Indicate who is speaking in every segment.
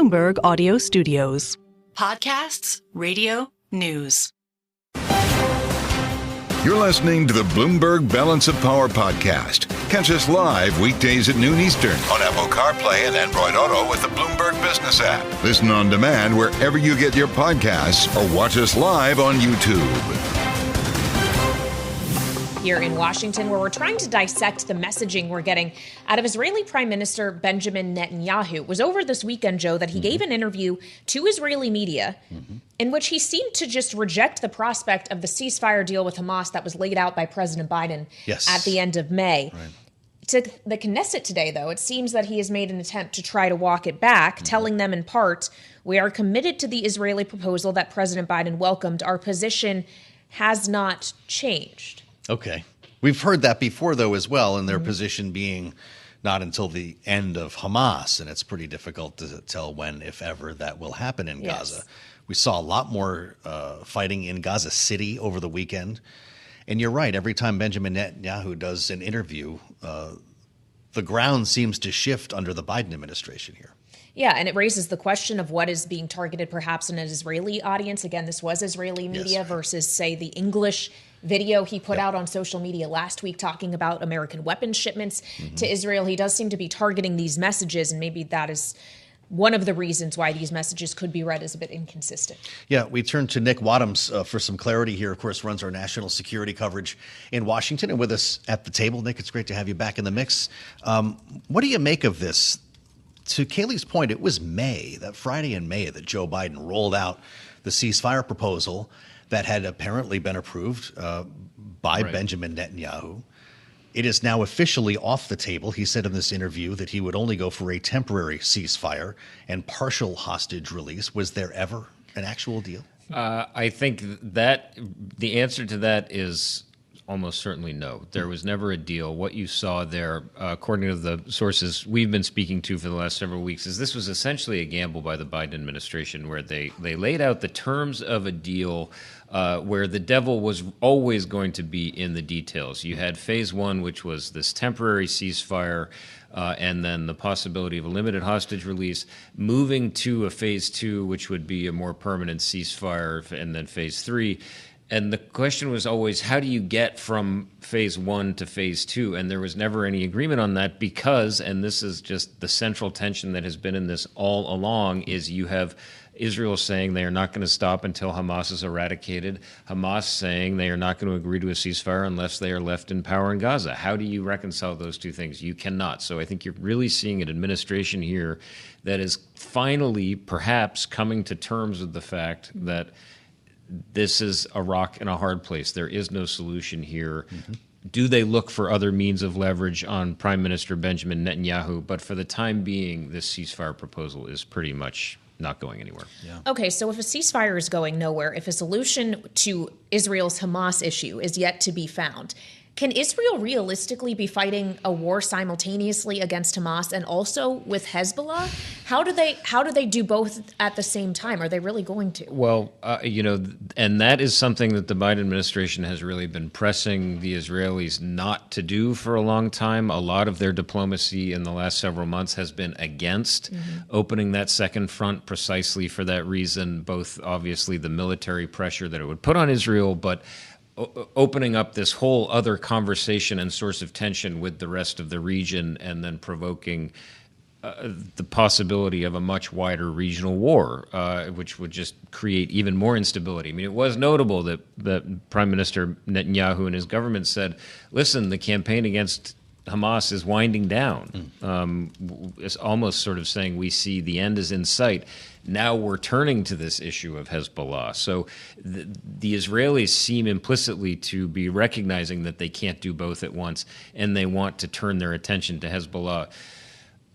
Speaker 1: Bloomberg Audio Studios.
Speaker 2: Podcasts, radio, news.
Speaker 3: You're listening to the Bloomberg Balance of Power podcast. Catch us live weekdays at noon Eastern on Apple CarPlay and Android Auto with the Bloomberg Business app. Listen on demand wherever you get your podcasts or watch us live on YouTube.
Speaker 4: Here in Washington, where we're trying to dissect the messaging we're getting out of Israeli Prime Minister Benjamin Netanyahu. It was over this weekend, Joe, that he gave an interview to Israeli media in which he seemed to just reject the prospect of the ceasefire deal with Hamas that was laid out by President Biden at the end of May. Right. To the Knesset today, though, it seems that he has made an attempt to try to walk it back, telling them in part, we are committed to the Israeli proposal that President Biden welcomed. Our position has not changed.
Speaker 5: Okay. We've heard that before, though, as well, and their position being not until the end of Hamas, and it's pretty difficult to tell when, if ever, that will happen in Gaza. We saw a lot more fighting in Gaza City over the weekend. And you're right, every time Benjamin Netanyahu does an interview, the ground seems to shift under the Biden administration here.
Speaker 4: Yeah, and it raises the question of what is being targeted perhaps in an Israeli audience. Again, this was Israeli media versus, say, the English video he put out on social media last week talking about American weapons shipments to Israel. He does seem to be targeting these messages, and maybe that is one of the reasons why these messages could be read as a bit inconsistent. Yeah,
Speaker 5: we turn to Nick Wadhams for some clarity here. Of course, runs our national security coverage in Washington. And with us at the table, Nick, it's great to have you back in the mix. What do you make of this? To Kailey's point, it was May, that Friday in May, that Joe Biden rolled out the ceasefire proposal that had apparently been approved by Benjamin Netanyahu. It is now officially off the table. He said in this interview that he would only go for a temporary ceasefire and partial hostage release. Was there ever an actual deal?
Speaker 6: I think that the answer to that is almost certainly no. There was never a deal. What you saw there, according to the sources we've been speaking to for the last several weeks, is this was essentially a gamble by the Biden administration where they laid out the terms of a deal where the devil was always going to be in the details. You had phase one, which was this temporary ceasefire, and then the possibility of a limited hostage release, moving to a phase two, which would be a more permanent ceasefire, and then phase three. And the question was always, how do you get from phase one to phase two? And there was never any agreement on that because, and this is just the central tension that has been in this all along, is you have Israel saying they are not going to stop until Hamas is eradicated, Hamas saying they are not going to agree to a ceasefire unless they are left in power in Gaza. How do you reconcile those two things? You cannot. So I think you're really seeing an administration here that is finally perhaps coming to terms with the fact that this is a rock and a hard place. There is no solution here. Do they look for other means of leverage on Prime Minister Benjamin Netanyahu? But for the time being, this ceasefire proposal is pretty much not going anywhere.
Speaker 4: Okay, so if a ceasefire is going nowhere, if a solution to Israel's Hamas issue is yet to be found, can Israel realistically be fighting a war simultaneously against Hamas and also with Hezbollah? How do they do both at the same time? Are they really going to?
Speaker 6: Well, and that is something that the Biden administration has really been pressing the Israelis not to do for a long time. A lot of their diplomacy in the last several months has been against opening that second front precisely for that reason, both obviously the military pressure that it would put on Israel, but opening up this whole other conversation and source of tension with the rest of the region and then provoking the possibility of a much wider regional war, which would just create even more instability. I mean, it was notable that Prime Minister Netanyahu and his government said, listen, the campaign against Hamas is winding down. It's almost sort of saying we see the end is in sight. Now we're turning to this issue of Hezbollah. So the Israelis seem implicitly to be recognizing that they can't do both at once, and they want to turn their attention to Hezbollah.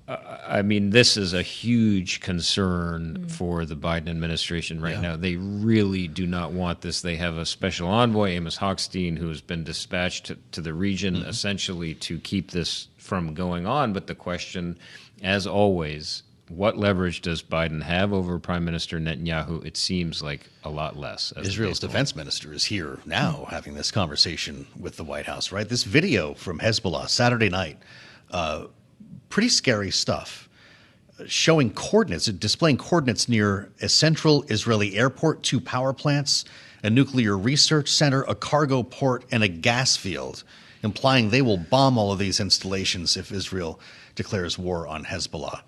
Speaker 6: I mean, this is a huge concern for the Biden administration right now. They really do not want this. They have a special envoy, Amos Hochstein, who has been dispatched to the region essentially to keep this from going on. But the question, as always, what leverage does Biden have over Prime Minister Netanyahu? It seems like a lot less.
Speaker 5: Israel's defense minister is here now having this conversation with the White House, right? This video from Hezbollah Saturday night, pretty scary stuff. showing coordinates, displaying coordinates near a central Israeli airport, 2 power plants, a nuclear research center, a cargo port, and a gas field, implying they will bomb all of these installations if Israel declares war on Hezbollah.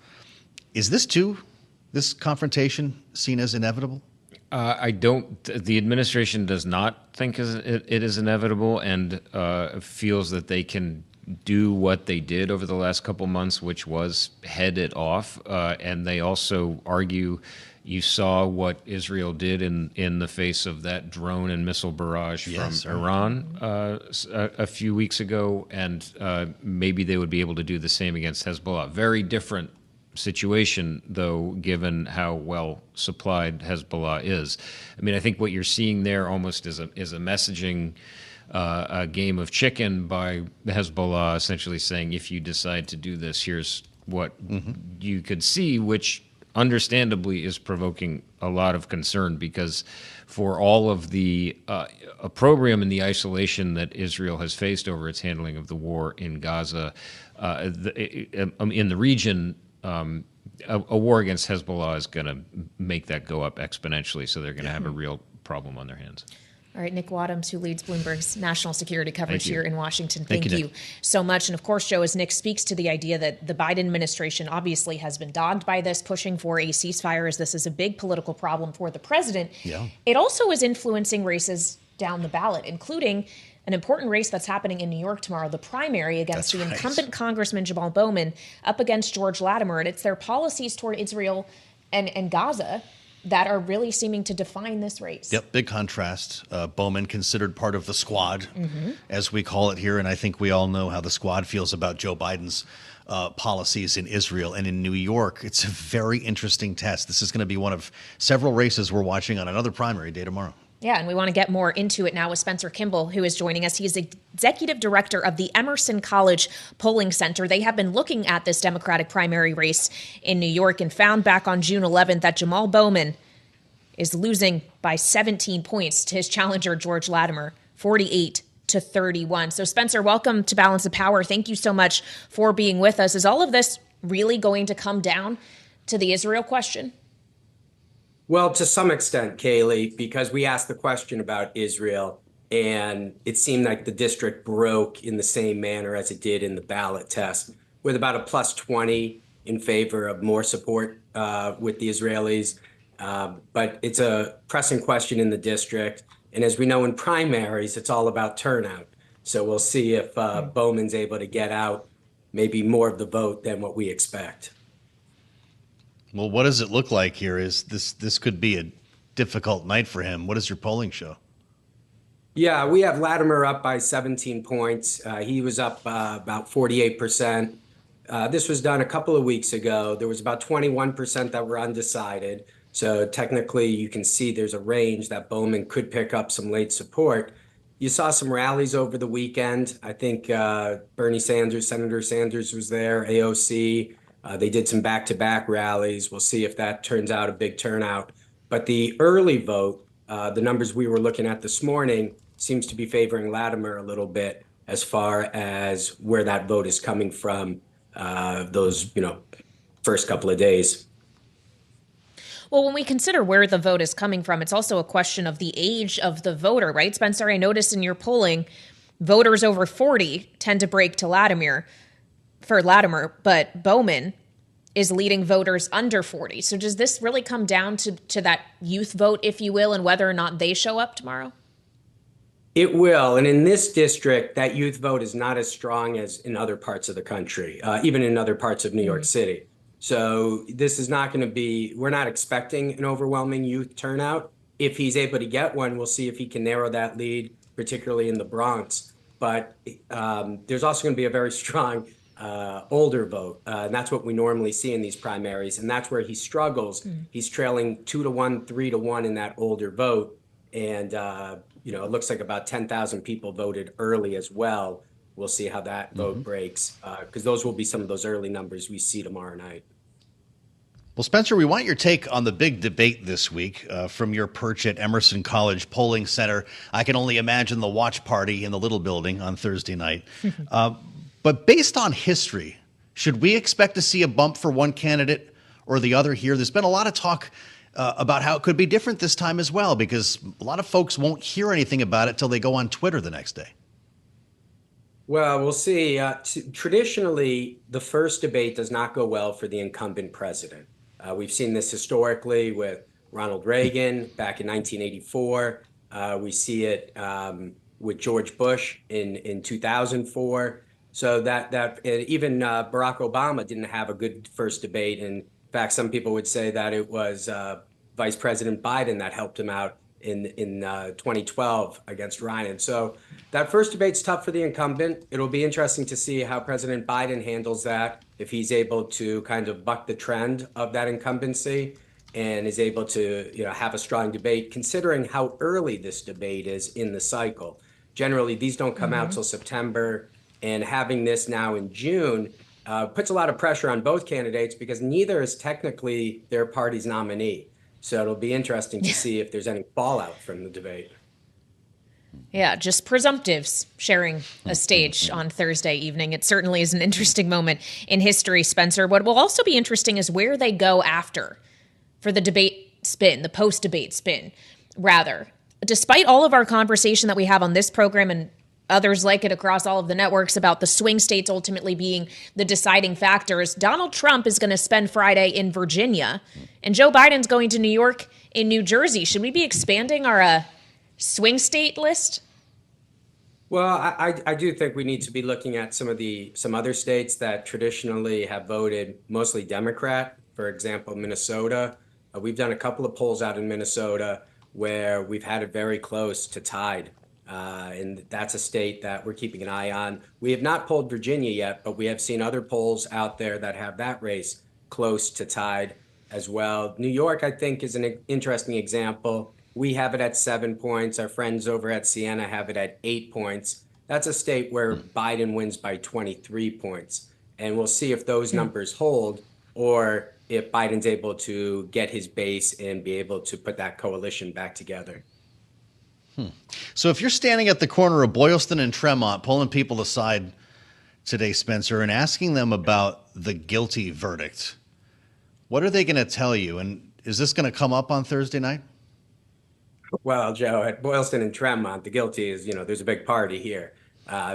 Speaker 5: Is this confrontation seen as inevitable?
Speaker 6: I don't. The administration does not think it is inevitable, and feels that they can do what they did over the last couple months, which was head it off. And they also argue, you saw what Israel did in the face of that drone and missile barrage from Iran a few weeks ago, and maybe they would be able to do the same against Hezbollah. Very different situation, though, given how well supplied Hezbollah is. I mean, I think what you're seeing there almost is a messaging a game of chicken by Hezbollah, essentially saying, if you decide to do this, here's what you could see, which understandably is provoking a lot of concern, because for all of the opprobrium and the isolation that Israel has faced over its handling of the war in Gaza, in the region, a war against Hezbollah is going to make that go up exponentially, so they're going to have a real problem on their hands.
Speaker 4: All right, Nick Wadhams, who leads Bloomberg's national security coverage here in Washington.
Speaker 5: Thank you
Speaker 4: so much. And of course, Joe, as Nick speaks to the idea that the Biden administration obviously has been dogged by this, pushing for a ceasefire, as this is a big political problem for the president. Yeah. It also is influencing races down the ballot, including an important race that's happening in New York tomorrow, the primary against the incumbent Congressman Jamaal Bowman up against George Latimer. And it's their policies toward Israel and Gaza that are really seeming to define this race.
Speaker 5: Yep, big contrast. Bowman considered part of the squad, as we call it here, and I think we all know how the squad feels about Joe Biden's policies in Israel and in New York. It's a very interesting test. This is going to be one of several races we're watching on another primary day tomorrow.
Speaker 4: Yeah, and we want to get more into it now with Spencer Kimball, who is joining us. He is executive director of the Emerson College Polling Center. They have been looking at this Democratic primary race in New York and found back on June 11th that Jamaal Bowman is losing by 17 points to his challenger, George Latimer, 48-31. So, Spencer, welcome to Balance of Power. Thank you so much for being with us. Is all of this really going to come down to the Israel question?
Speaker 7: Well, to some extent, Kailey, because we asked the question about Israel, and it seemed like the district broke in the same manner as it did in the ballot test, with about a plus 20 in favor of more support with the Israelis. But it's a pressing question in the district. And as we know in primaries, it's all about turnout. So we'll see if Bowman's able to get out maybe more of the vote than what we expect.
Speaker 5: Well, what does it look like here? Is this could be a difficult night for him? What does your polling show?
Speaker 7: Yeah, we have Latimer up by 17 points. He was up about 48%. This was done a couple of weeks ago. There was about 21% that were undecided. So technically, you can see there's a range that Bowman could pick up some late support. You saw some rallies over the weekend. I think Bernie Sanders, Senator Sanders was there, AOC. They did some back-to-back rallies. We'll see if that turns out a big turnout. But the early vote, the numbers we were looking at this morning, seems to be favoring Latimer a little bit as far as where that vote is coming from those, first couple of days.
Speaker 4: Well, when we consider where the vote is coming from, it's also a question of the age of the voter, right? Spencer, I noticed in your polling, voters over 40 tend to break to Latimer, but Bowman is leading voters under 40. So does this really come down to that youth vote, if you will, and whether or not they show up tomorrow?
Speaker 7: It will. And in this district, that youth vote is not as strong as in other parts of the country, even in other parts of New York City. So this is not going to be, we're not expecting an overwhelming youth turnout. If he's able to get one, we'll see if he can narrow that lead, particularly in the Bronx. But there's also going to be a very strong older vote. And that's what we normally see in these primaries. And that's where he struggles. He's trailing 2-1, 3-1 in that older vote. And, it looks like about 10,000 people voted early as well. We'll see how that vote breaks, because those will be some of those early numbers we see tomorrow night.
Speaker 5: Well, Spencer, we want your take on the big debate this week from your perch at Emerson College Polling Center. I can only imagine the watch party in the little building on Thursday night. But based on history, should we expect to see a bump for one candidate or the other here. There's been a lot of talk about how it could be different this time as well, because a lot of folks won't hear anything about it till they go on Twitter the next day.
Speaker 7: Well, we'll see. Traditionally, the first debate does not go well for the incumbent president. We've seen this historically with Ronald Reagan back in 1984. We see it with George Bush in 2004. So that even Barack Obama didn't have a good first debate. In fact, some people would say that it was Vice President Biden that helped him out in 2012 against Ryan. So that first debate's tough for the incumbent. It'll be interesting to see how President Biden handles that, if he's able to kind of buck the trend of that incumbency and is able to have a strong debate, considering how early this debate is in the cycle. Generally, these don't come out till September, and having this now in June puts a lot of pressure on both candidates because neither is technically their party's nominee. So it'll be interesting to see if there's any fallout from the debate.
Speaker 4: Yeah, just presumptives sharing a stage on Thursday evening. It certainly is an interesting moment in history, Spencer. What will also be interesting is where they go after for the debate spin, the post-debate spin, rather. Despite all of our conversation that we have on this program and others like it across all of the networks about the swing states ultimately being the deciding factors, Donald Trump is going to spend Friday in Virginia, and Joe Biden's going to New York and New Jersey. Should we be expanding our swing state list?
Speaker 7: Well, I do think we need to be looking at some other states that traditionally have voted mostly Democrat. For example, Minnesota. We've done a couple of polls out in Minnesota where we've had it very close to tied. And that's a state that we're keeping an eye on. We have not polled Virginia yet, but we have seen other polls out there that have that race close to tied as well. New York, I think, is an interesting example. We have it at 7 points. Our friends over at Siena have it at 8 points. That's a state where Biden wins by 23 points. And we'll see if those numbers hold or if Biden's able to get his base and be able to put that coalition back together.
Speaker 5: So if you're standing at the corner of Boylston and Tremont, pulling people aside today, Spencer, and asking them about the guilty verdict, what are they going to tell you? And is this going to come up on Thursday night?
Speaker 7: Well, Joe, at Boylston and Tremont, the guilty is, there's a big party here.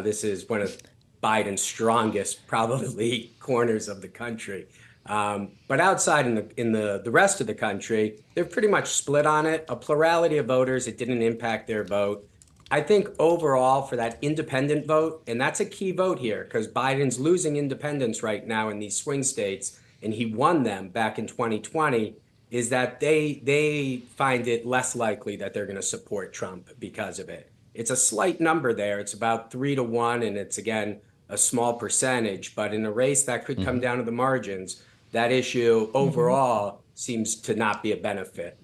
Speaker 7: This is one of Biden's strongest, probably, corners of the country. But outside in the rest of the country, they're pretty much split on it. A plurality of voters, it didn't impact their vote. I think overall for that independent vote, and that's a key vote here because Biden's losing independents right now in these swing states, and he won them back in 2020, is that they find it less likely that they're going to support Trump because of it. It's a slight number there. It's about 3-1, and it's, again, a small percentage. But in a race that could come down to the margins, that issue overall seems to not be a benefit.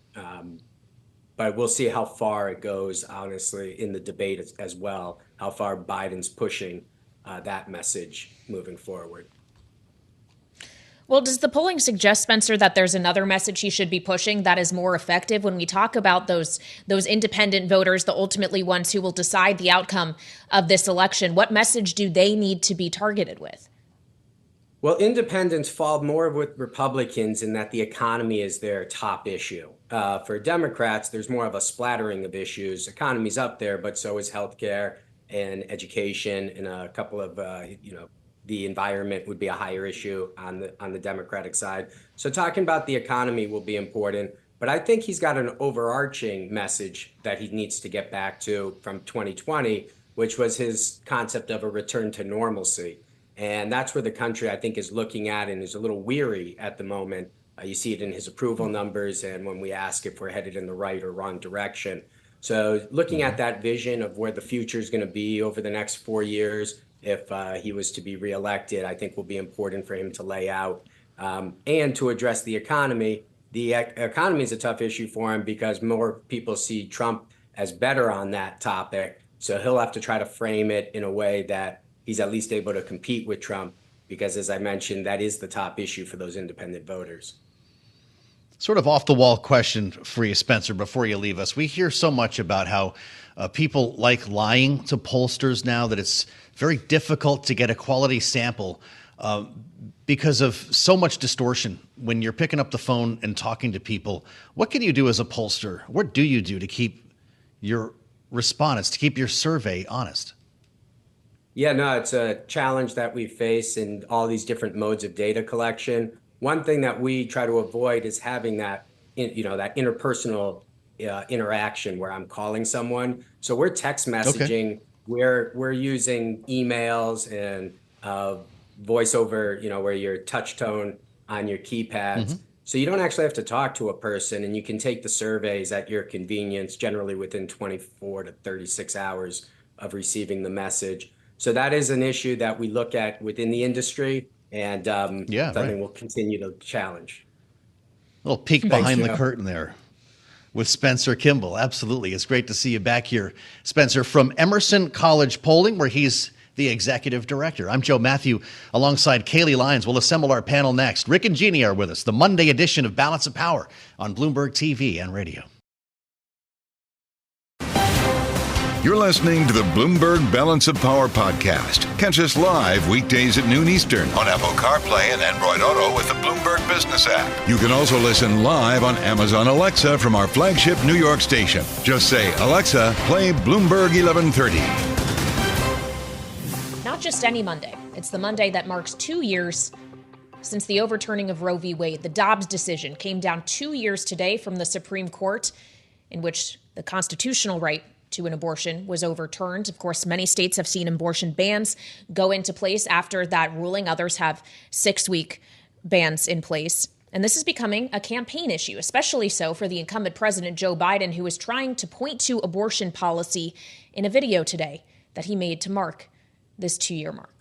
Speaker 7: But we'll see how far it goes, honestly, in the debate as well, how far Biden's pushing that message moving forward.
Speaker 4: Well, does the polling suggest, Spencer, that there's another message he should be pushing that is more effective when we talk about those independent voters, the ultimately ones who will decide the outcome of this election? What message do they need to be targeted with?
Speaker 7: Well, independents fall more with Republicans in that the economy is their top issue. For Democrats, there's more of a splattering of issues. Economy's up there, but so is healthcare and education, and a couple of the environment would be a higher issue on the Democratic side. So talking about the economy will be important. But I think he's got an overarching message that he needs to get back to from 2020, which was his concept of a return to normalcy. And that's where the country, I think, is looking at and is a little weary at the moment. You see it in his approval numbers and when we ask if we're headed in the right or wrong direction. So looking at that vision of where the future is going to be over the next 4 years, if he was to be reelected, I think will be important for him to lay out. And to address the economy. The economy is a tough issue for him because more people see Trump as better on that topic. So he'll have to try to frame it in a way that he's at least able to compete with Trump, because, as I mentioned, that is the top issue for those independent voters.
Speaker 5: Sort of off-the-wall question for you, Spencer, before you leave us. We hear so much about how people like lying to pollsters now that it's very difficult to get a quality sample because of so much distortion when you're picking up the phone and talking to people. What can you do as a pollster? What do you do to keep your respondents, to keep your survey honest?
Speaker 7: Yeah, no, it's a challenge that we face in all these different modes of data collection. One thing that we try to avoid is having that, that interpersonal interaction where I'm calling someone. So we're text messaging. Okay. We're using emails and voice over, where your touch tone on your keypads. Mm-hmm. So you don't actually have to talk to a person, and you can take the surveys at your convenience, generally within 24 to 36 hours of receiving the message. So that is an issue that we look at within the industry, and something we'll continue to challenge.
Speaker 5: A little peek behind the curtain there with Spencer Kimball. Absolutely. It's great to see you back here, Spencer, from Emerson College Polling, where he's the executive director. I'm Joe Mathieu, alongside Kailey Leinz. We'll assemble our panel next. Rick and Jeanne are with us, the Monday edition of Balance of Power on Bloomberg TV and radio.
Speaker 3: You're listening to the Bloomberg Balance of Power podcast. Catch us live weekdays at noon Eastern on Apple CarPlay and Android Auto with the Bloomberg Business app. You can also listen live on Amazon Alexa from our flagship New York station. Just say, Alexa, play Bloomberg 1130.
Speaker 4: Not just any Monday. It's the Monday that marks 2 years since the overturning of Roe v. Wade. The Dobbs decision came down 2 years today from the Supreme Court, in which the constitutional right to an abortion was overturned. Of course, many states have seen abortion bans go into place after that ruling. Others have 6-week bans in place. And this is becoming a campaign issue, especially so for the incumbent president, Joe Biden, who is trying to point to abortion policy in a video today that he made to mark this 2-year mark.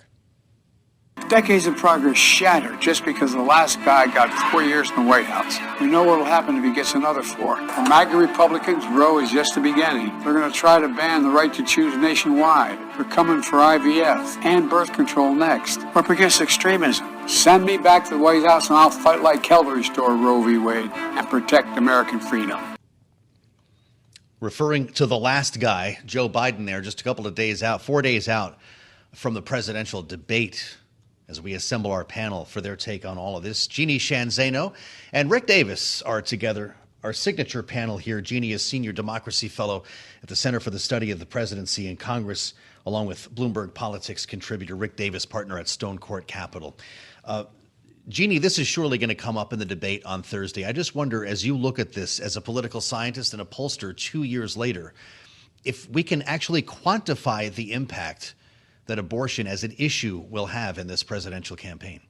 Speaker 8: Decades of progress shattered just because the last guy got 4 years in the White House. We know what will happen if he gets another 4. For MAGA Republicans, Roe is just the beginning. They're going to try to ban the right to choose nationwide. They're coming for IVF and birth control next. We're up against extremism. Send me back to the White House and I'll fight like hell to restore Roe v. Wade and protect American freedom.
Speaker 5: Referring to the last guy, Joe Biden there, just a couple of days out, 4 days out from the presidential debate, as we assemble our panel for their take on all of this. Jeanne, Zaino, and Rick Davis are together, our signature panel here. Jeanne is Senior Democracy Fellow at the Center for the Study of the Presidency and Congress, along with Bloomberg Politics contributor Rick Davis, partner at Stone Court Capital. Jeanne, this is surely going to come up in the debate on Thursday. I just wonder, as you look at this as a political scientist and a pollster 2 years later, if we can actually quantify the impact that abortion as an issue will have in this presidential campaign.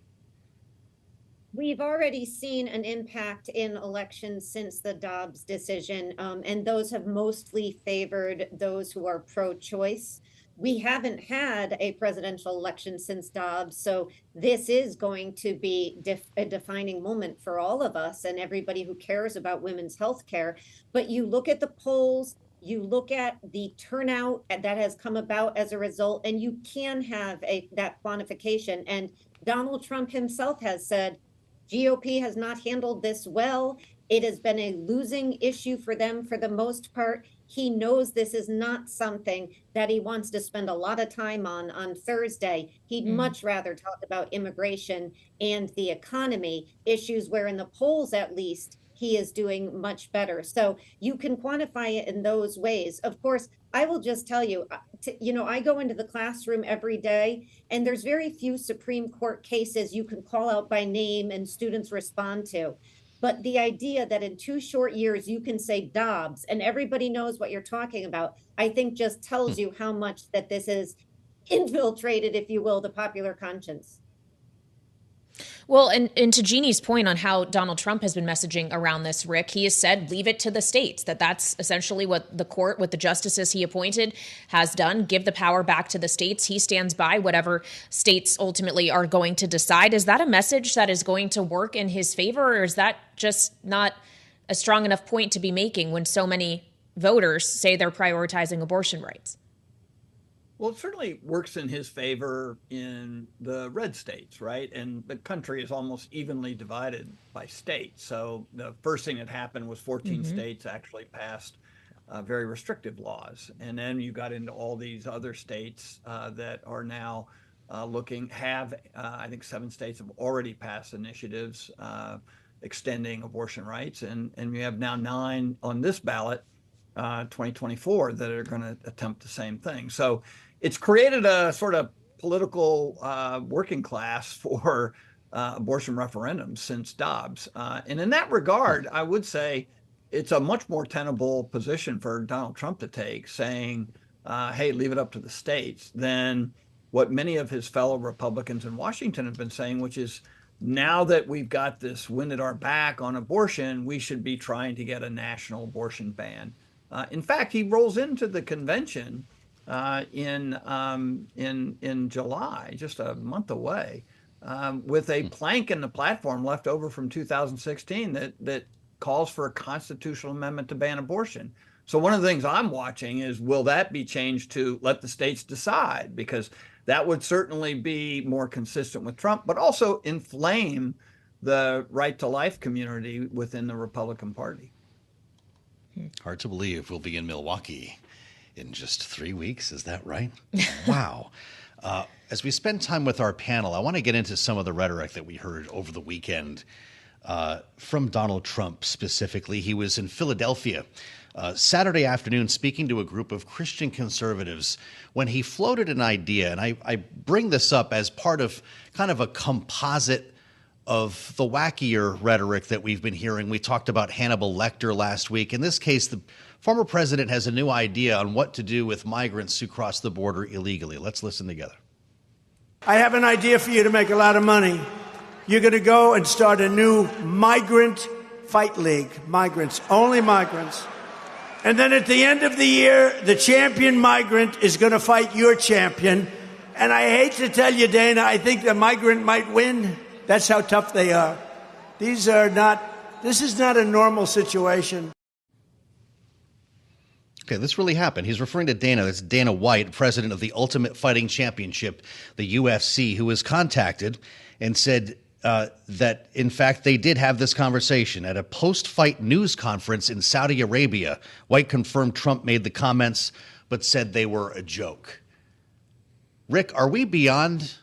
Speaker 9: We've already seen an impact in elections since the Dobbs decision, and those have mostly favored those who are pro-choice. We haven't had a presidential election since Dobbs, so this is going to be a defining moment for all of us and everybody who cares about women's health care. But you look at the polls, you look at the turnout that has come about as a result, and you can have that quantification. And Donald Trump himself has said, GOP has not handled this well. It has been a losing issue for them for the most part. He knows this is not something that he wants to spend a lot of time on Thursday. He'd much rather talk about immigration and the economy, issues where in the polls, at least, he is doing much better. So you can quantify it in those ways. Of course, I will just tell you, I go into the classroom every day, and there's very few Supreme Court cases you can call out by name and students respond to. But the idea that in 2 short years you can say Dobbs and everybody knows what you're talking about, I think just tells you how much that this is infiltrated, if you will, the popular conscience.
Speaker 4: Well, and to Jeanne's point on how Donald Trump has been messaging around this, Rick, he has said, leave it to the states, that's essentially what the court, what the justices he appointed has done, give the power back to the states. He stands by whatever states ultimately are going to decide. Is that a message that is going to work in his favor, or is that just not a strong enough point to be making when so many voters say they're prioritizing abortion rights?
Speaker 10: Well, it certainly works in his favor in the red states, right? And the country is almost evenly divided by state. So the first thing that happened was 14 states actually passed very restrictive laws. And then you got into all these other states that are now I think 7 states have already passed initiatives extending abortion rights, and we have now 9 on this ballot, 2024, that are going to attempt the same thing. So it's created a sort of political working class for abortion referendums since Dobbs. And in that regard, I would say it's a much more tenable position for Donald Trump to take, saying, hey, leave it up to the states, than what many of his fellow Republicans in Washington have been saying, which is, now that we've got this wind at our back on abortion, we should be trying to get a national abortion ban. In fact, he rolls into the convention in July, just a month away, with a plank in the platform left over from 2016 that calls for a constitutional amendment to ban abortion. So one of the things I'm watching is, will that be changed to let the states decide? Because that would certainly be more consistent with Trump, but also inflame the right to life community within the Republican Party.
Speaker 5: Hard to believe we'll be in Milwaukee in just 3 weeks. Is that right? Wow. As we spend time with our panel, I want to get into some of the rhetoric that we heard over the weekend from Donald Trump specifically. He was in Philadelphia Saturday afternoon speaking to a group of Christian conservatives when he floated an idea. And I bring this up as part of kind of a composite of the wackier rhetoric that we've been hearing. We talked about Hannibal Lecter last week. In this case, the former president has a new idea on what to do with migrants who cross the border illegally. Let's listen together.
Speaker 11: I have an idea for you to make a lot of money. You're going to go and start a new migrant fight league. Migrants, only migrants. And then at the end of the year, the champion migrant is going to fight your champion. And I hate to tell you, Dana, I think the migrant might win. That's how tough they are. This is not a normal situation.
Speaker 5: Okay, this really happened. He's referring to Dana. That's Dana White, president of the Ultimate Fighting Championship, the UFC, who was contacted and said that, in fact, they did have this conversation at a post-fight news conference in Saudi Arabia. White confirmed Trump made the comments, but said they were a joke. Rick, are we beyond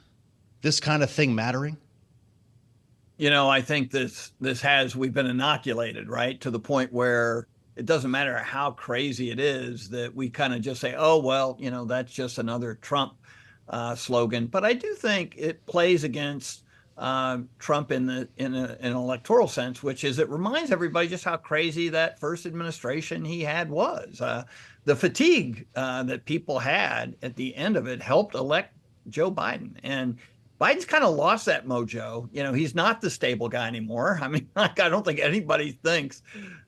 Speaker 5: this kind of thing mattering?
Speaker 10: You know, I think we've been inoculated, right, to the point where it doesn't matter how crazy it is, that we kind of just say, oh, well, you know, that's just another Trump slogan. But I do think it plays against Trump in an electoral sense, which is it reminds everybody just how crazy that first administration he had was. The fatigue that people had at the end of it helped elect Joe Biden. And Biden's kind of lost that mojo. You know, he's not the stable guy anymore. I mean, I don't think anybody thinks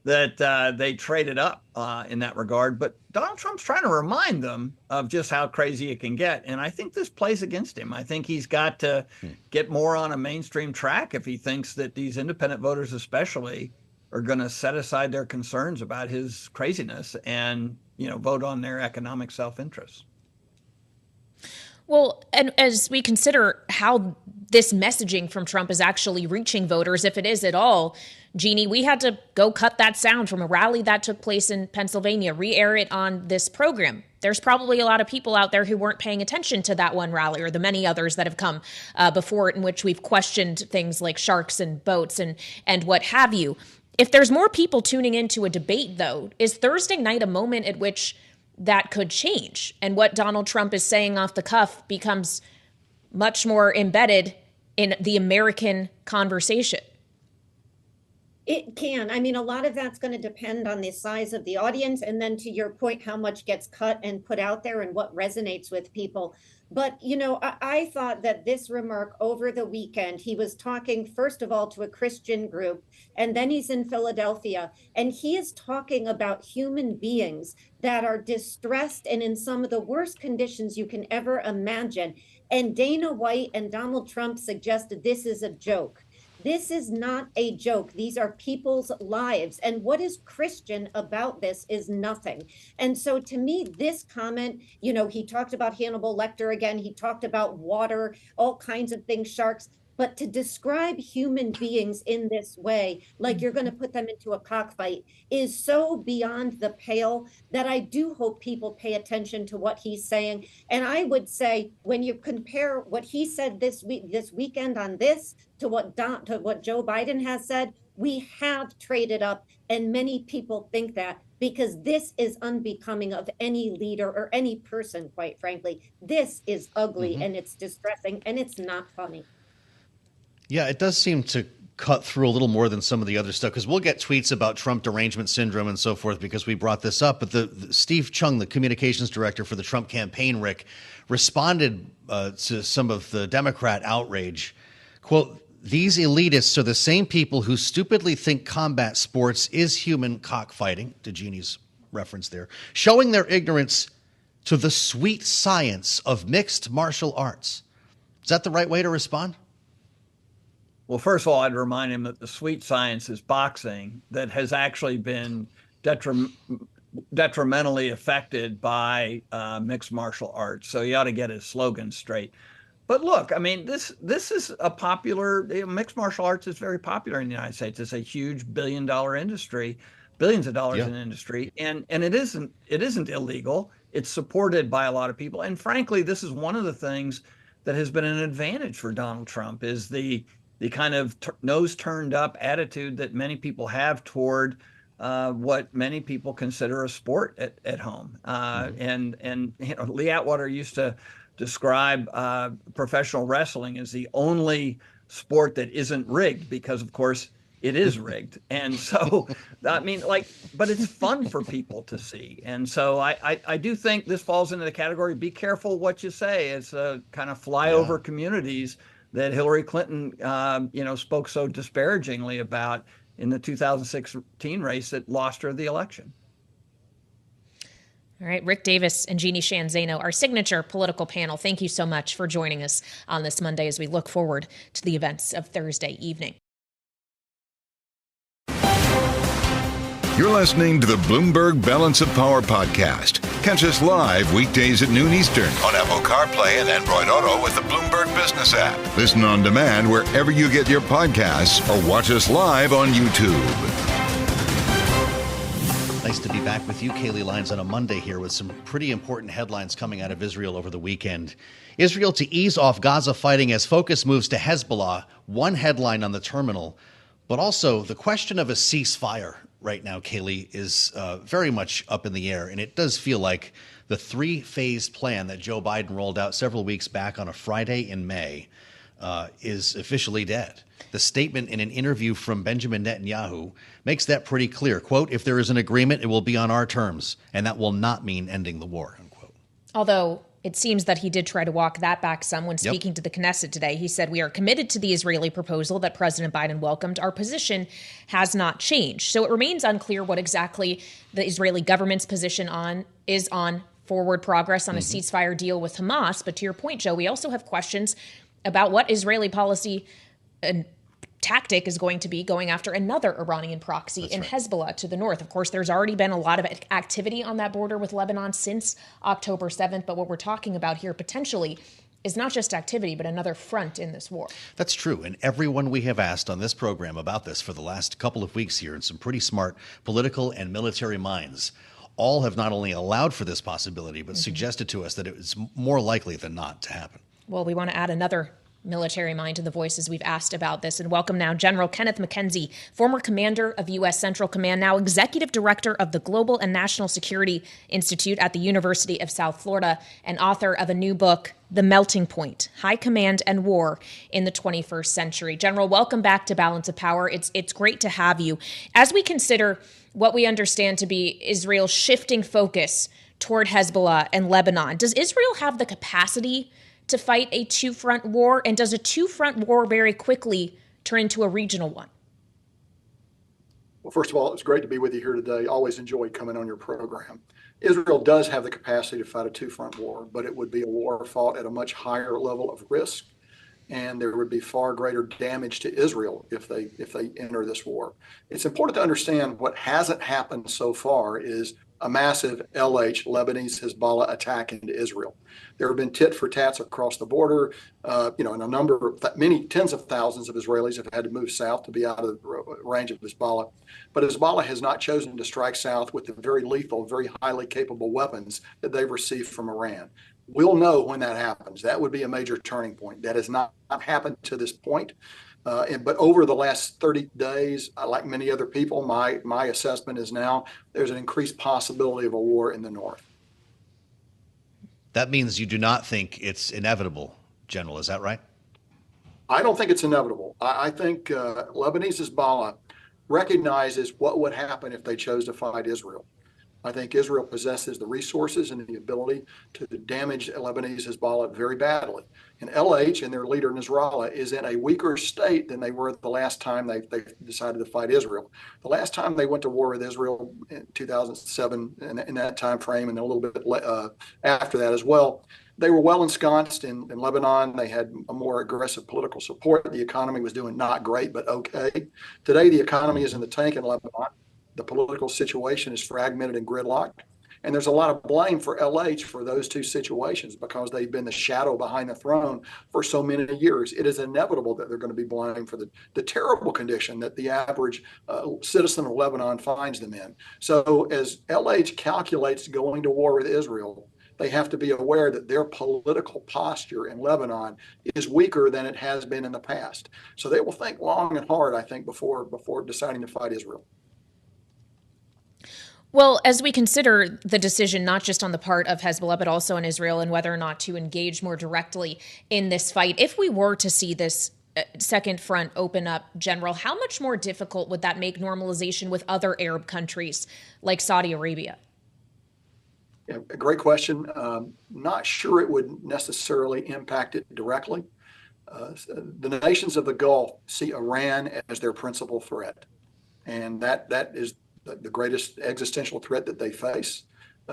Speaker 10: that they traded up in that regard. But Donald Trump's trying to remind them of just how crazy it can get. And I think this plays against him. I think he's got to get more on a mainstream track if he thinks that these independent voters especially are going to set aside their concerns about his craziness and, you know, vote on their economic self-interest.
Speaker 4: Well, and as we consider how this messaging from Trump is actually reaching voters, if it is at all, Jeanne, we had to go cut that sound from a rally that took place in Pennsylvania, re-air it on this program. There's probably a lot of people out there who weren't paying attention to that one rally or the many others that have come before it in which we've questioned things like sharks and boats and what have you. If there's more people tuning into a debate, though, is Thursday night a moment at which that could change and what Donald Trump is saying off the cuff becomes much more embedded in the American conversation?
Speaker 9: It can. I mean, a lot of that's going to depend on the size of the audience. And then to your point, how much gets cut and put out there and what resonates with people. But, you know, I thought that this remark over the weekend, he was talking, first of all, to a Christian group, and then he's in Philadelphia, and he is talking about human beings that are distressed and in some of the worst conditions you can ever imagine. And Dana White and Donald Trump suggested this is a joke. This is not a joke. These are people's lives. And what is Christian about this is nothing. And so to me, this comment, you know, he talked about Hannibal Lecter again. He talked about water, all kinds of things, sharks. But to describe human beings in this way, like you're going to put them into a cockfight, is so beyond the pale that I do hope people pay attention to what he's saying. And I would say, when you compare what he said this weekend on this to what Joe Biden has said, we have traded up, and many people think that, because this is unbecoming of any leader or any person, quite frankly. This is ugly, and it's distressing, and it's not funny.
Speaker 5: Yeah, it does seem to cut through a little more than some of the other stuff, because we'll get tweets about Trump derangement syndrome and so forth because we brought this up. But the Steve Chung, the communications director for the Trump campaign, Rick, responded to some of the Democrat outrage. Quote, "These elitists are the same people who stupidly think combat sports is human cockfighting," to Jeanne's reference there, "showing their ignorance to the sweet science of mixed martial arts." Is that the right way to respond?
Speaker 10: Well, first of all, I'd remind him that the sweet science is boxing that has actually been detrimentally affected by mixed martial arts. So he ought to get his slogan straight. But look, I mean, this is a popular, mixed martial arts is very popular in the United States. It's a huge billion-dollar industry, billions of dollars in industry, and it isn't illegal. It's supported by a lot of people, and frankly, this is one of the things that has been an advantage for Donald Trump, is the kind of nose turned up attitude that many people have toward what many people consider a sport at home. And you know, Lee Atwater used to describe professional wrestling as the only sport that isn't rigged, because of course it is rigged. And so, I mean, like, but it's fun for people to see. And so I do think this falls into the category, be careful what you say. It's a kind of flyover communities that Hillary Clinton, spoke so disparagingly about in the 2016 race that lost her the election.
Speaker 4: All right, Rick Davis and Jeanne Zaino, our signature political panel. Thank you so much for joining us on this Monday as we look forward to the events of Thursday evening.
Speaker 3: You're listening to the Bloomberg Balance of Power podcast. Catch us live weekdays at noon Eastern on Apple CarPlay and Android Auto with the Bloomberg Business app. Listen on demand wherever you get your podcasts or watch us live on YouTube.
Speaker 5: Nice to be back with you, Kailey Leinz, on a Monday here with some pretty important headlines coming out of Israel over the weekend. Israel to ease off Gaza fighting as focus moves to Hezbollah. One headline on the terminal, but also the question of a ceasefire right now, Kailey, is very much up in the air. And it does feel like the three-phase plan that Joe Biden rolled out several weeks back on a Friday in May is officially dead. The statement in an interview from Benjamin Netanyahu makes that pretty clear. Quote, "If there is an agreement, it will be on our terms, and that will not mean ending the war," unquote.
Speaker 4: Although it seems that he did try to walk that back some when speaking to the Knesset today. He said, "We are committed to the Israeli proposal that President Biden welcomed. Our position has not changed." So it remains unclear what exactly the Israeli government's position is on forward progress on a ceasefire deal with Hamas. But to your point, Joe, we also have questions about what Israeli policy and tactic is going to be going after another Iranian proxy in Hezbollah to the north. Of course, there's already been a lot of activity on that border with Lebanon since October 7th. But what we're talking about here potentially is not just activity, but another front in this war.
Speaker 5: That's true. And everyone we have asked on this program about this for the last couple of weeks here, and some pretty smart political and military minds, all have not only allowed for this possibility, but suggested to us that it's more likely than not to happen.
Speaker 4: Well, we want to add another military mind to the voices we've asked about this. And welcome now General Kenneth McKenzie, former commander of U.S. Central Command, now executive director of the Global and National Security Institute at the University of South Florida, and author of a new book, The Melting Point, High Command and War in the 21st Century. General, welcome back to Balance of Power. It's great to have you. As we consider what we understand to be Israel's shifting focus toward Hezbollah and Lebanon, does Israel have the capacity to fight a two-front war? And does a two-front war very quickly turn into a regional one?
Speaker 12: Well, first of all, it's great to be with you here today. Always enjoy coming on your program. Israel does have the capacity to fight a two-front war, but it would be a war fought at a much higher level of risk, and there would be far greater damage to Israel if they enter this war. It's important to understand what hasn't happened so far is a massive Lebanese Hezbollah attack into Israel. There have been tit for tats across the border, and many tens of thousands of Israelis have had to move south to be out of the range of Hezbollah. But Hezbollah has not chosen to strike south with the very lethal, very highly capable weapons that they've received from Iran. We'll know when that happens. That would be a major turning point. That has not happened to this point. But over the last 30 days, like many other people, my assessment is now there's an increased possibility of a war in the north.
Speaker 5: That means you do not think it's inevitable, General. Is that right?
Speaker 12: I don't think it's inevitable. I think Lebanese Hezbollah recognizes what would happen if they chose to fight Israel. I think Israel possesses the resources and the ability to damage Lebanese Hezbollah very badly. And LH and their leader Nasrallah is in a weaker state than they were the last time they decided to fight Israel. The last time they went to war with Israel in 2007, in that time frame, and a little bit after that as well, they were well ensconced in Lebanon. They had a more aggressive political support. The economy was doing not great, but okay. Today, the economy is in the tank in Lebanon. The political situation is fragmented and gridlocked. And there's a lot of blame for LH for those two situations because they've been the shadow behind the throne for so many years. It is inevitable that they're going to be blamed for the terrible condition that the average citizen of Lebanon finds them in. So as LH calculates going to war with Israel, they have to be aware that their political posture in Lebanon is weaker than it has been in the past. So they will think long and hard, I think, before deciding to fight Israel.
Speaker 4: Well, as we consider the decision, not just on the part of Hezbollah, but also in Israel, and whether or not to engage more directly in this fight, if we were to see this second front open up, General, how much more difficult would that make normalization with other Arab countries like Saudi Arabia?
Speaker 12: Yeah, a great question. Not sure it would necessarily impact it directly. The nations of the Gulf see Iran as their principal threat, and that is the greatest existential threat that they face.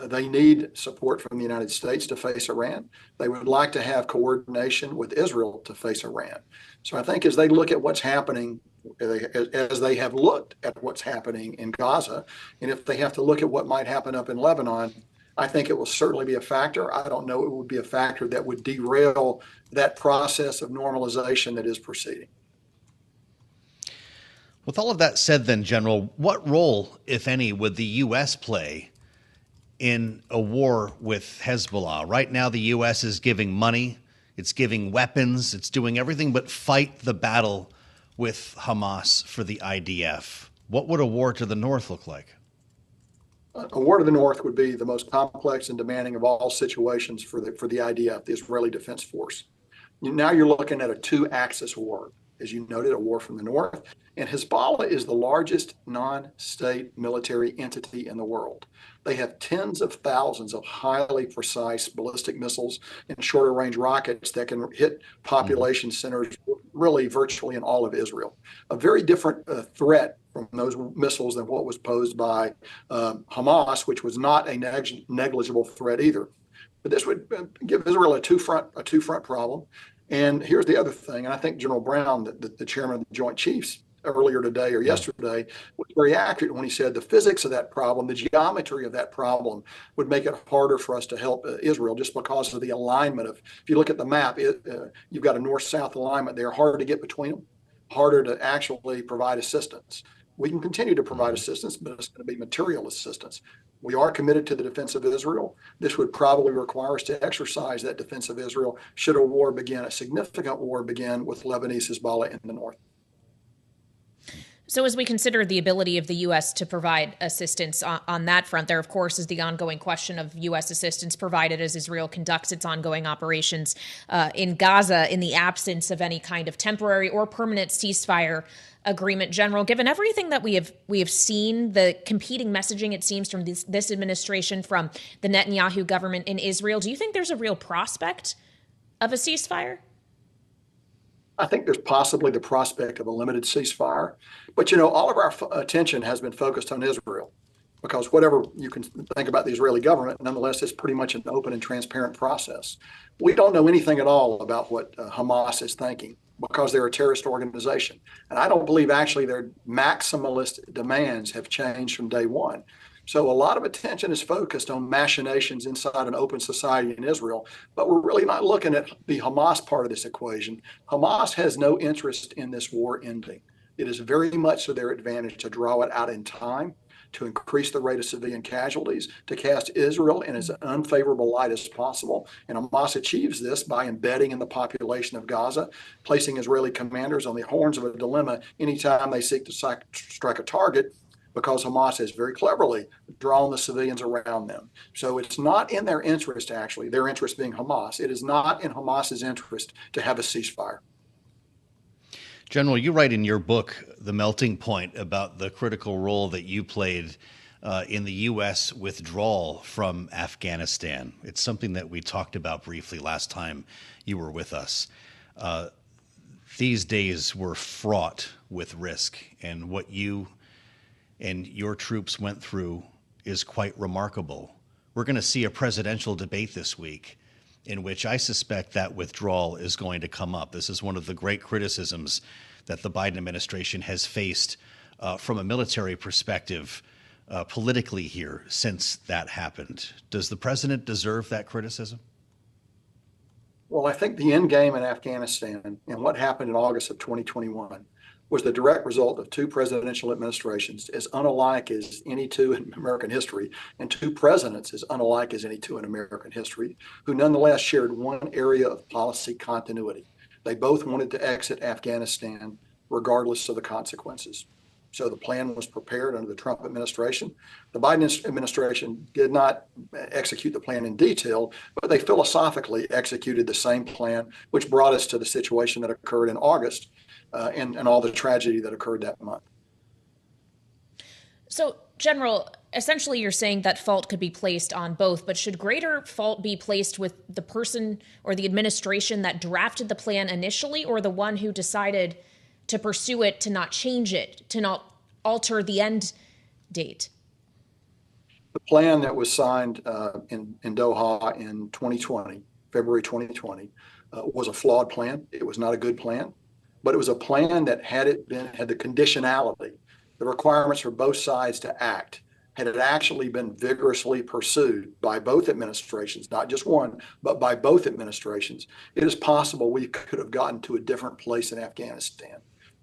Speaker 12: They need support from the United States to face Iran. They would like to have coordination with Israel to face Iran. So I think as they look at what's happening, as they have looked at what's happening in Gaza, and if they have to look at what might happen up in Lebanon, I think it will certainly be a factor. I don't know it would be a factor that would derail that process of normalization that is proceeding.
Speaker 5: With all of that said then, General, what role, if any, would the U.S. play in a war with Hezbollah? Right now, the U.S. is giving money, it's giving weapons, it's doing everything but fight the battle with Hamas for the IDF. What would a war to the north look like?
Speaker 12: A war to the north would be the most complex and demanding of all situations for the IDF, the Israeli Defense Force. Now you're looking at a two-axis war. As you noted, a war from the north. And Hezbollah is the largest non-state military entity in the world. They have tens of thousands of highly precise ballistic missiles and shorter range rockets that can hit population centers really virtually in all of Israel. A very different threat from those missiles than what was posed by Hamas, which was not a negligible threat either. But this would give Israel a two-front problem. And here's the other thing, and I think General Brown, the chairman of the Joint Chiefs, earlier today or yesterday, was very accurate when he said the physics of that problem, the geometry of that problem would make it harder for us to help Israel just because of the alignment of, if you look at the map, you've got a north-south alignment there, harder to get between them, harder to actually provide assistance. We can continue to provide assistance, but it's going to be material assistance. We are committed to the defense of Israel. This would probably require us to exercise that defense of Israel should a war begin, a significant war begin with Lebanese Hezbollah in the north.
Speaker 4: So as we consider the ability of the U.S. to provide assistance on that front, there, of course, is the ongoing question of U.S. assistance provided as Israel conducts its ongoing operations in Gaza in the absence of any kind of temporary or permanent ceasefire agreement. General, given everything that we have seen, the competing messaging, it seems, from this administration, from the Netanyahu government in Israel, do you think there's a real prospect of a ceasefire?
Speaker 12: I think there's possibly the prospect of a limited ceasefire. But, all of our attention has been focused on Israel because whatever you can think about the Israeli government, nonetheless, it's pretty much an open and transparent process. We don't know anything at all about what Hamas is thinking because they're a terrorist organization. And I don't believe actually their maximalist demands have changed from day one. So a lot of attention is focused on machinations inside an open society in Israel, but we're really not looking at the Hamas part of this equation. Hamas has no interest in this war ending. It is very much to their advantage to draw it out in time, to increase the rate of civilian casualties, to cast Israel in as unfavorable light as possible. And Hamas achieves this by embedding in the population of Gaza, placing Israeli commanders on the horns of a dilemma anytime they seek to strike a target, because Hamas has very cleverly drawn the civilians around them. So it's not in their interest, actually, their interest being Hamas. It is not in Hamas's interest to have a ceasefire.
Speaker 5: General, you write in your book, The Melting Point, about the critical role that you played in the U.S. withdrawal from Afghanistan. It's something that we talked about briefly last time you were with us. These days were fraught with risk, and what you and your troops went through is quite remarkable. We're going to see a presidential debate this week in which I suspect that withdrawal is going to come up. This is one of the great criticisms that the Biden administration has faced from a military perspective politically here since that happened. Does the president deserve that criticism?
Speaker 12: Well, I think the end game in Afghanistan and what happened in August of 2021 was the direct result of two presidential administrations as unalike as any two in American history, and two presidents as unalike as any two in American history, who nonetheless shared one area of policy continuity. They both wanted to exit Afghanistan regardless of the consequences. So the plan was prepared under the Trump administration. The Biden administration did not execute the plan in detail, but they philosophically executed the same plan, which brought us to the situation that occurred in August and all the tragedy that occurred that month.
Speaker 4: So, General, essentially you're saying that fault could be placed on both, but should greater fault be placed with the person or the administration that drafted the plan initially, or the one who decided to pursue it, to not change it, to not alter the end date?
Speaker 12: The plan that was signed in Doha in 2020, February 2020, was a flawed plan. It was not a good plan, but it was a plan that had the conditionality, the requirements for both sides to act, had it actually been vigorously pursued by both administrations, not just one, but by both administrations, it is possible we could have gotten to a different place in Afghanistan.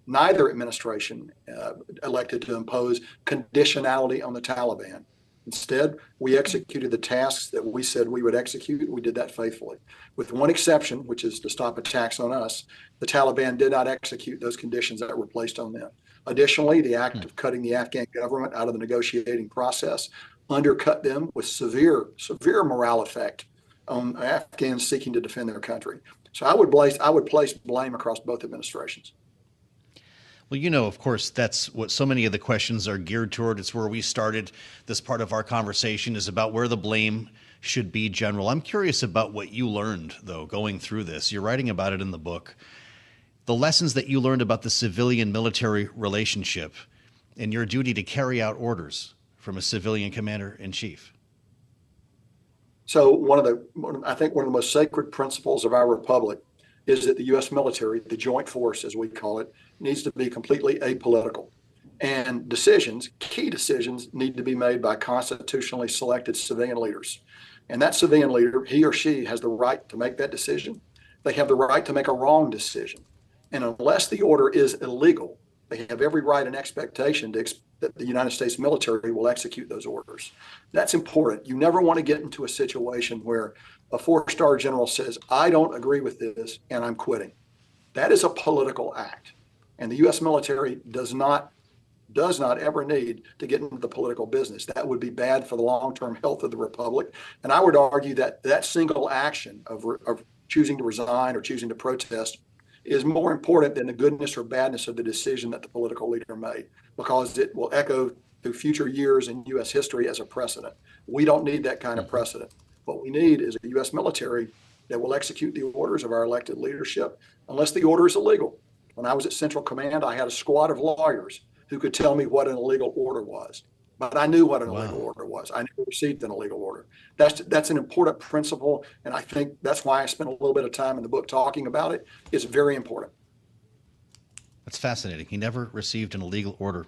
Speaker 12: Neither administration elected to impose conditionality on the Taliban. Instead, we executed the tasks that we said we would execute. We did that faithfully. With one exception, which is to stop attacks on us, the Taliban did not execute those conditions that were placed on them. Additionally, the act of cutting the Afghan government out of the negotiating process undercut them with severe morale effect on Afghans seeking to defend their country. So I would place blame across both administrations.
Speaker 5: Well, you know, of course, that's what so many of the questions are geared toward. It's where we started this part of our conversation, is about where the blame should be, General. I'm curious about what you learned, though, going through this. You're writing about it in the book. The lessons that you learned about the civilian-military relationship and your duty to carry out orders from a civilian commander-in-chief.
Speaker 12: So I think one of the most sacred principles of our republic is that the U.S. military, the joint force, as we call it, needs to be completely apolitical. And key decisions, need to be made by constitutionally selected civilian leaders. And that civilian leader, he or she, has the right to make that decision. They have the right to make a wrong decision. And unless the order is illegal, they have every right and expectation that the United States military will execute those orders. That's important. You never want to get into a situation where a four-star general says, I don't agree with this and I'm quitting. That is a political act. And the U.S. military does not ever need to get into the political business. That would be bad for the long-term health of the republic. And I would argue that that single action of choosing to resign or choosing to protest is more important than the goodness or badness of the decision that the political leader made, because it will echo through future years in U.S. history as a precedent. We don't need that kind of precedent. What we need is a U.S. military that will execute the orders of our elected leadership unless the order is illegal. When I was at Central Command, I had a squad of lawyers who could tell me what an illegal order was. But I knew what an illegal order was. I never received an illegal order. That's an important principle, and I think that's why I spent a little bit of time in the book talking about it. It's very important.
Speaker 5: That's fascinating. He never received an illegal order.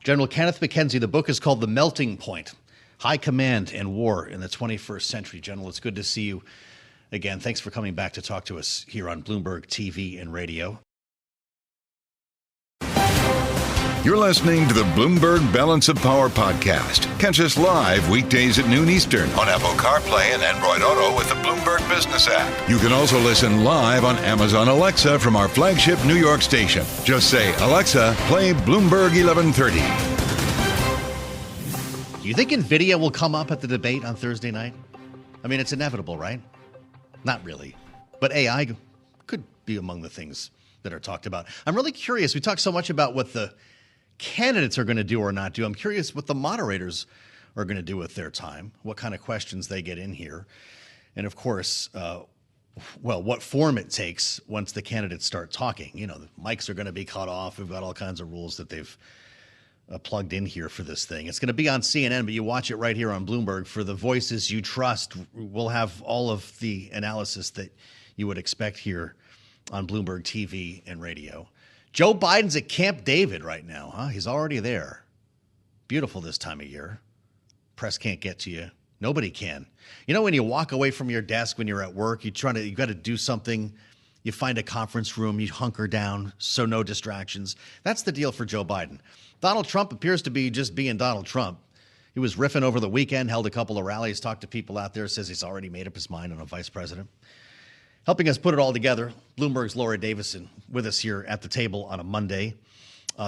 Speaker 5: General Kenneth McKenzie. The book is called The Melting Point: High Command and War in the 21st Century. General, it's good to see you again. Thanks for coming back to talk to us here on Bloomberg TV and radio.
Speaker 3: You're listening to the Bloomberg Balance of Power podcast. Catch us live weekdays at noon Eastern on Apple CarPlay and Android Auto with the Bloomberg Business app. You can also listen live on Amazon Alexa from our flagship New York station. Just say, Alexa, play Bloomberg 1130.
Speaker 5: Do you think NVIDIA will come up at the debate on Thursday night? I mean, it's inevitable, right? Not really. But AI could be among the things that are talked about. I'm really curious. We talk so much about what the candidates are going to do or not do. I'm curious what the moderators are going to do with their time, what kind of questions they get in here. And of course, what form it takes once the candidates start talking. You know, the mics are going to be cut off. We've got all kinds of rules that they've plugged in here for this thing. It's going to be on CNN, but you watch it right here on Bloomberg. For the voices you trust, we'll have all of the analysis that you would expect here on Bloomberg TV and radio. Joe Biden's at Camp David right now, huh? He's already there. Beautiful this time of year. Press can't get to you. Nobody can. You know, when you walk away from your desk when you're at work, you got to do something. You find a conference room, you hunker down, so no distractions. That's the deal for Joe Biden. Donald Trump appears to be just being Donald Trump. He was riffing over the weekend, held a couple of rallies, talked to people out there, says he's already made up his mind on a vice president. Helping us put it all together, Bloomberg's Laura Davison with us here at the table on a Monday.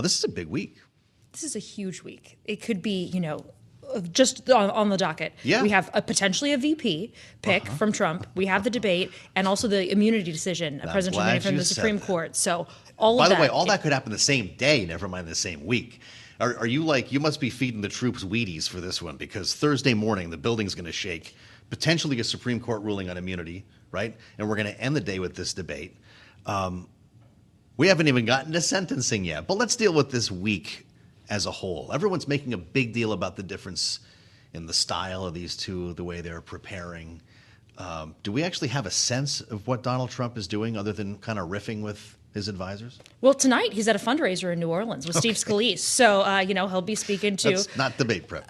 Speaker 5: This is a big week.
Speaker 4: This is a huge week. It could be, just on the docket.
Speaker 5: Yeah.
Speaker 4: We have potentially a VP pick from Trump. We have the debate and also the immunity decision, President Trump from the Supreme Court. So all of that.
Speaker 5: By the way, all that could happen the same day, never mind the same week. Are you like, you must be feeding the troops Wheaties for this one, because Thursday morning the building's going to shake, potentially a Supreme Court ruling on immunity, right? And we're going to end the day with this debate. We haven't even gotten to sentencing yet, but let's deal with this week as a whole. Everyone's making a big deal about the difference in the style of these two, the way they're preparing. Do we actually have a sense of what Donald Trump is doing other than kind of riffing with his advisors?
Speaker 4: Well, tonight he's at a fundraiser in New Orleans with Steve Scalise. So, he'll be speaking to...
Speaker 5: That's not debate prep.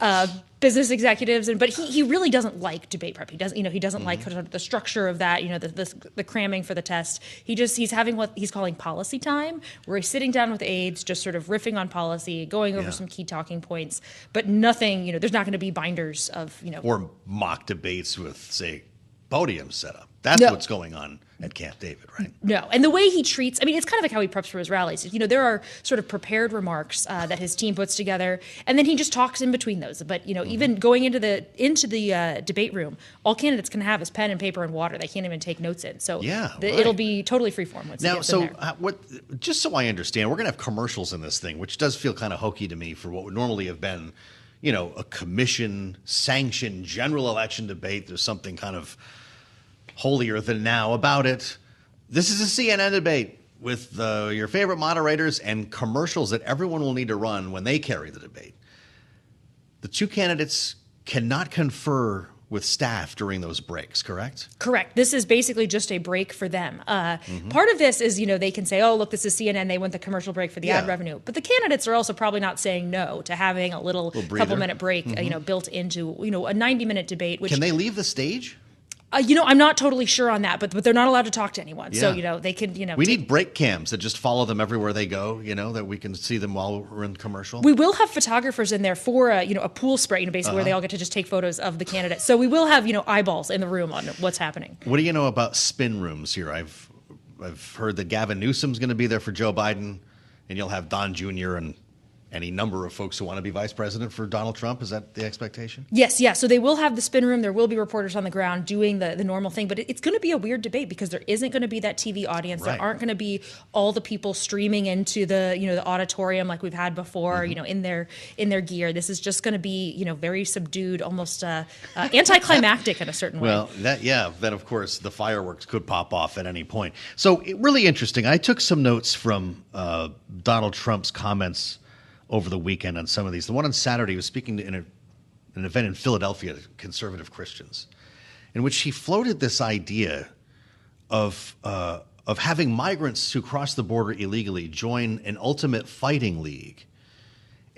Speaker 4: Business executives, but he really doesn't like debate prep. He doesn't like sort of the structure of that, the cramming for the test. He's having what he's calling policy time, where he's sitting down with aides, just sort of riffing on policy, going over some key talking points, but nothing, there's not going to be binders of,
Speaker 5: Or mock debates with, say, podiums set up. That's what's going on at Camp David, right?
Speaker 4: No. And the way he treats, it's kind of like how he preps for his rallies. There are sort of prepared remarks that his team puts together, and then he just talks in between those. But, even going into the debate room, all candidates can have is pen and paper and water. They can't even take notes in. So it'll be totally freeform once he gets in there.
Speaker 5: Just so I understand, we're going to have commercials in this thing, which does feel kind of hokey to me for what would normally have been, a commission-sanctioned general election debate. There's something kind of holier than now about it. This is a CNN debate with your favorite moderators and commercials that everyone will need to run when they carry the debate. The two candidates cannot confer with staff during those breaks, correct?
Speaker 4: Correct. This is basically just a break for them. Part of this is, they can say, oh, look, this is CNN. They want the commercial break for the ad revenue. But the candidates are also probably not saying no to having a little couple-minute break, built into, a 90-minute debate. Which,
Speaker 5: can they leave the stage?
Speaker 4: I'm not totally sure on that, but they're not allowed to talk to anyone.
Speaker 5: Yeah.
Speaker 4: So, they could,
Speaker 5: We need break cams that just follow them everywhere they go, that we can see them while we're in commercial.
Speaker 4: We will have photographers in there for, a pool spray, basically where they all get to just take photos of the candidates. So we will have, eyeballs in the room on what's happening.
Speaker 5: What do you know about spin rooms here? I've heard that Gavin Newsom's going to be there for Joe Biden, and you'll have Don Jr. and any number of folks who want to be vice president for Donald Trump. Is that the expectation?
Speaker 4: Yes, yeah. So they will have the spin room. There will be reporters on the ground doing the normal thing. But it's going to be a weird debate because there isn't going to be that TV audience.
Speaker 5: Right.
Speaker 4: There aren't going to be all the people streaming into the the auditorium like we've had before. In their gear. This is just going to be very subdued, almost anticlimactic in a certain way.
Speaker 5: Well, then of course the fireworks could pop off at any point. So really interesting. I took some notes from Donald Trump's comments over the weekend on some of these. The one on Saturday, he was speaking in an event in Philadelphia to conservative Christians, in which he floated this idea of having migrants who cross the border illegally join an ultimate fighting league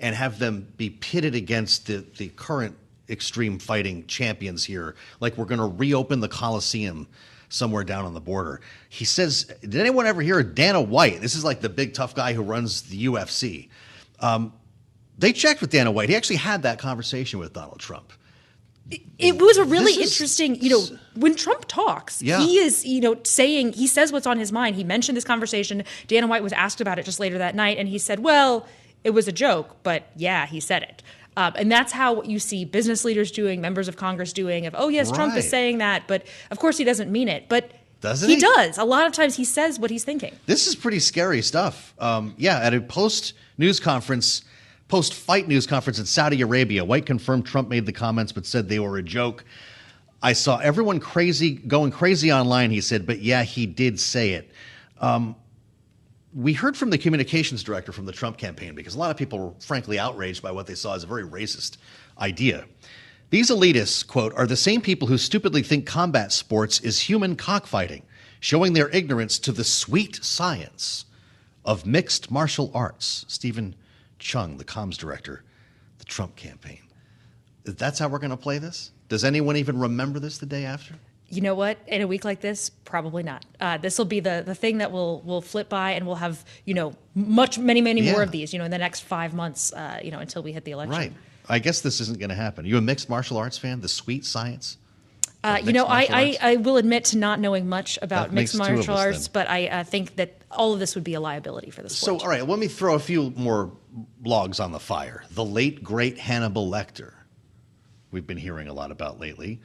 Speaker 5: and have them be pitted against the current extreme fighting champions here, like we're going to reopen the Coliseum somewhere down on the border. He says, did anyone ever hear of Dana White? This is like the big tough guy who runs the UFC. They checked with Dana White. He actually had that conversation with Donald Trump.
Speaker 13: It was a really interesting, when Trump talks, he is, saying, he says what's on his mind. He mentioned this conversation. Dana White was asked about it just later that night, and he said, well, it was a joke, but yeah, he said it. And that's how you see business leaders doing, members of Congress doing, of, oh, yes, Trump is saying that, but of course he doesn't mean it. But
Speaker 5: doesn't he?
Speaker 13: He does. A lot of times he says what he's thinking. This
Speaker 5: is pretty scary stuff. At a post-fight news conference in Saudi Arabia, White confirmed Trump made the comments but said they were a joke. I saw everyone going crazy online, he said, but yeah, he did say it. We heard from the communications director from the Trump campaign because a lot of people were frankly outraged by what they saw as a very racist idea. These elitists, quote, are the same people who stupidly think combat sports is human cockfighting, showing their ignorance to the sweet science of mixed martial arts. Stephen Chung, the comms director, the Trump campaign. That's how we're going to play this? Does anyone even remember this the day after?
Speaker 13: You know what? In a week like this, probably not. This will be the thing that we'll flip by, and we'll have many more of these. In the next 5 months. Until we hit the election.
Speaker 5: Right. I guess this isn't going to happen. You a mixed martial arts fan? The sweet science.
Speaker 13: I will admit to not knowing much about mixed martial arts, but I think that all of this would be a liability for the sport.
Speaker 5: So, all right, let me throw a few more logs on the fire. The late great Hannibal Lecter, we've been hearing a lot about lately.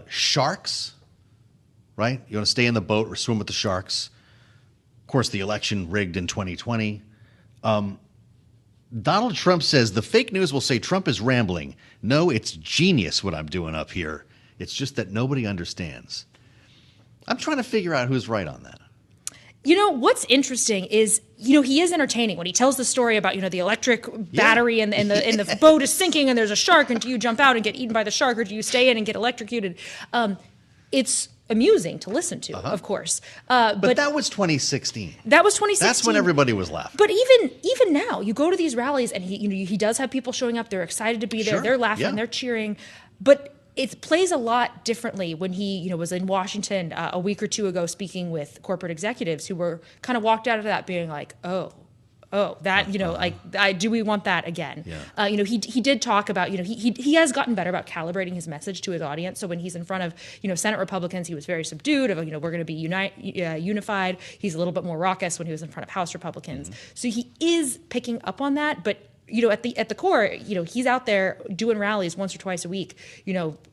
Speaker 5: Sharks, right? You want to stay in the boat or swim with the sharks. Of course, the election rigged in 2020. Donald Trump says the fake news will say Trump is rambling. No, it's genius what I'm doing up here. It's just that nobody understands. I'm trying to figure out who's right on that.
Speaker 13: What's interesting is, he is entertaining when he tells the story about, the electric battery and the boat is sinking and there's a shark, and do you jump out and get eaten by the shark, or do you stay in and get electrocuted? It's amusing to listen to, of course.
Speaker 5: But that was 2016.
Speaker 13: That was 2016.
Speaker 5: That's when everybody was laughing.
Speaker 13: But even now, you go to these rallies and he does have people showing up. They're excited to be there. Sure. They're laughing. They're cheering. But it plays a lot differently when he, was in Washington a week or two ago speaking with corporate executives who were kind of walked out of that being like, do we want that again? Yeah. He did talk about, he has gotten better about calibrating his message to his audience. So when he's in front of, Senate Republicans, he was very subdued of, we're going to be unified. He's a little bit more raucous when he was in front of House Republicans. Mm-hmm. So he is picking up on that, but at the core, he's out there doing rallies once or twice a week,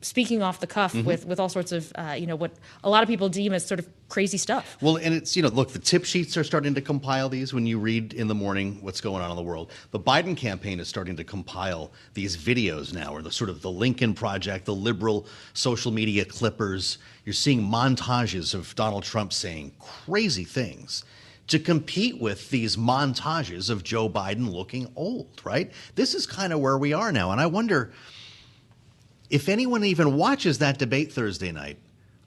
Speaker 13: speaking off the cuff with all sorts of, what a lot of people deem as sort of crazy stuff.
Speaker 5: Well, and it's, look, the tip sheets are starting to compile these when you read in the morning what's going on in the world. The Biden campaign is starting to compile these videos now, or the sort of the Lincoln Project, the liberal social media clippers. You're seeing montages of Donald Trump saying crazy things to compete with these montages of Joe Biden looking old, right? This is kind of where we are now. And I wonder if anyone even watches that debate Thursday night,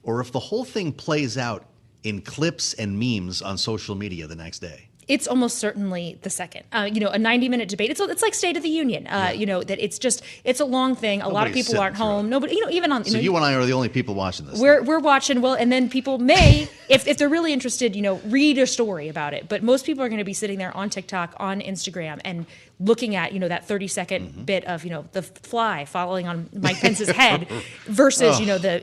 Speaker 5: or if the whole thing plays out in clips and memes on social media the next day.
Speaker 13: It's almost certainly the second. A 90-minute debate. It's like State of the Union. That it's a long thing. A lot of people aren't home. Nobody, even on.
Speaker 5: So you and I are the only people watching this.
Speaker 13: We're watching. Well, and then people may, if they're really interested, read a story about it. But most people are going to be sitting there on TikTok, on Instagram, and looking at that 30-second bit of the fly falling on Mike Pence's head versus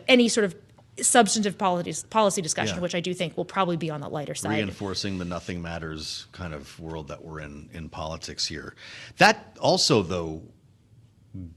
Speaker 13: any sort of substantive policy discussion, which I do think will probably be on the lighter side.
Speaker 5: Reinforcing the nothing matters kind of world that we're in politics here. That also, though,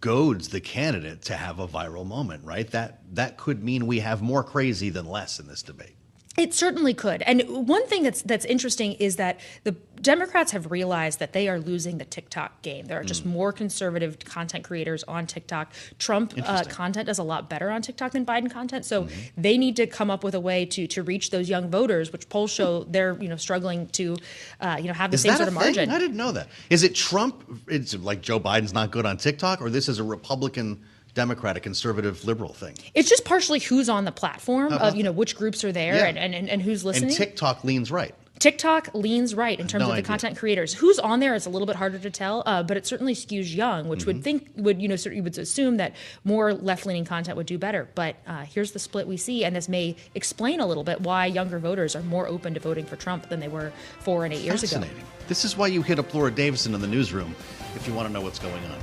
Speaker 5: goads the candidate to have a viral moment, right? That could mean we have more crazy than less in this debate.
Speaker 13: It certainly could. And one thing that's interesting is that the Democrats have realized that they are losing the TikTok game. There are just more conservative content creators on TikTok. Trump content does a lot better on TikTok than Biden content. So they need to come up with a way to reach those young voters, which polls show they're struggling to have the same sort of margin.
Speaker 5: I didn't know that. Is it Trump? It's like Joe Biden's not good on TikTok, or this is a Republican, Democratic, conservative, liberal thing?
Speaker 13: It's just partially who's on the platform of which groups are there and who's listening.
Speaker 5: And TikTok leans right.
Speaker 13: TikTok leans right in terms of the
Speaker 5: idea.
Speaker 13: content creators. Who's on there is a little bit harder to tell, but it certainly skews young, which you would assume that more left-leaning content would do better. But here's the split we see, and this may explain a little bit why younger voters are more open to voting for Trump than they were 4 and 8 years ago.
Speaker 5: Fascinating. This is why you hit up Laura Davison in the newsroom if you want to know what's going on.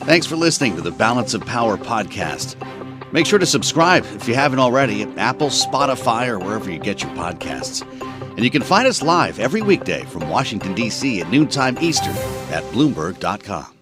Speaker 5: Thanks for listening to the Balance of Power podcast. Make sure to subscribe if you haven't already at Apple, Spotify, or wherever you get your podcasts. And you can find us live every weekday from Washington, D.C. at noontime Eastern at Bloomberg.com.